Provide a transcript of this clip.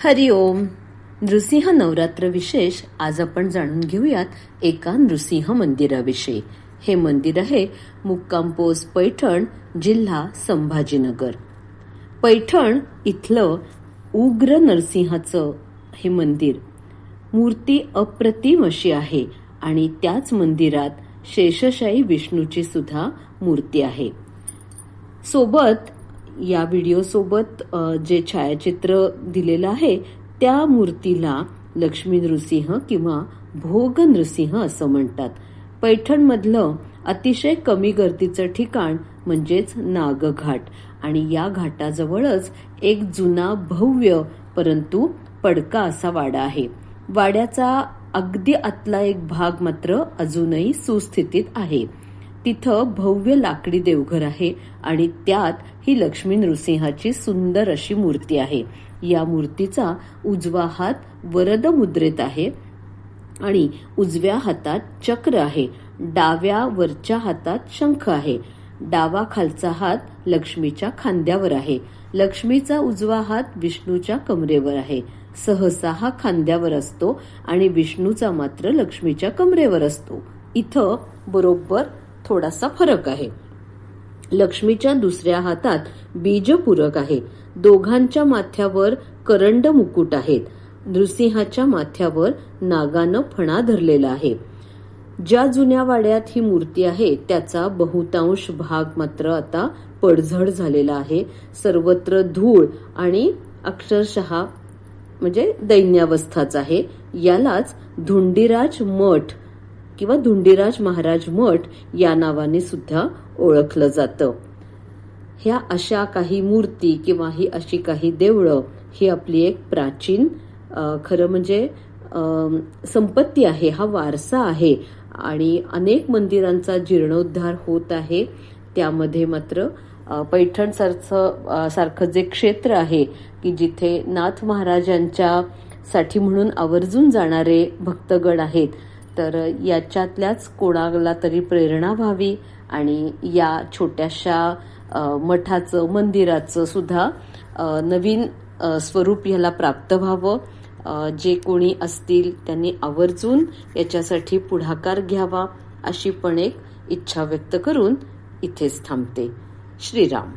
हरि ओम. नृसिंह नवरात्र विशेष आज आपण जाणून घेऊयात एका नृसिंह मंदिराविषयी. हे मंदिर आहे मुक्काम पोस्ट पैठण, जिल्हा संभाजीनगर. पैठण इथलं उग्र नरसिंहाचं हे मंदिर, मूर्ती अप्रतिम अशी आहे आणि त्याच मंदिरात शेषशायी विष्णूची सुद्धा मूर्ती आहे. सोबत या व्हिडिओ सोबत जे छायाचित्र दिलेलं आहे त्या मूर्तीला लक्ष्मी नृसिंह किंवा भोग नृसिंह असं म्हणतात. पैठण मधलं अतिशय कमी गर्दीचं ठिकाण म्हणजेच नागघाट आणि या घाटाजवळच एक जुना भव्य परंतु पडका असा वाडा आहे. वाड्याचा अगदी आतला एक भाग मात्र अजूनही सुस्थितीत आहे. तिथं भव्य लाकडी देवघर आहे आणि त्यात ही लक्ष्मी नृसिंहाची सुंदर अशी मूर्ती आहे. या मूर्तीचा उजवा हात वरद मुद्रेत आहे आणि उजव्या हातात चक्र आहे. डाव्या वरच्या हातात शंख आहे. डावा खालचा हात लक्ष्मीच्या खांद्यावर आहे. लक्ष्मीचा उजवा हात विष्णूच्या कमरेवर आहे. सहसा हा खांद्यावर असतो आणि विष्णूचा मात्र लक्ष्मीच्या कमरेवर असतो. इथं बरोबर थोडासा फरक आहे. लक्ष्मीच्या दुसऱ्या हातात बीजपूरक आहे. दोघांच्या माथ्यावर करंड मुकुट आहेत. नृसिंहाच्या माथ्यावर नागानं फणा धरलेला आहे. ज्या जुन्या वाड्यात ही मूर्ती आहे त्याचा बहुतांश भाग मात्र आता पडझड झालेला आहे. सर्वत्र धूळ आणि अक्षरशः म्हणजे दैन्यावस्थाच आहे. यालाच धुंडीराज मठ किंवा धुंडीराज महाराज मठ या नावाने सुद्धा ओळखलं जातं. ह्या अशा काही मूर्ती किंवा ही अशी काही देवळं ही आपली एक प्राचीन खरं म्हणजे संपत्ती आहे. हा वारसा आहे आणि अनेक मंदिरांचा जीर्णोद्धार होत आहे. त्यामध्ये मात्र पैठण सारखं जे क्षेत्र आहे की जिथे नाथ महाराजांच्या साठी म्हणून आवर्जून जाणारे भक्तगण आहेत, तर याच्यातल्याच कोणाला तरी प्रेरणा व्हावी आणि या छोट्याशा मठाचं मंदिराचं सुद्धा नवीन स्वरूप ह्याला प्राप्त व्हावं. जे कोणी असतील त्यांनी आवर्जून याच्यासाठी पुढाकार घ्यावा अशी पण एक इच्छा व्यक्त करून इथेच थांबते. श्रीराम.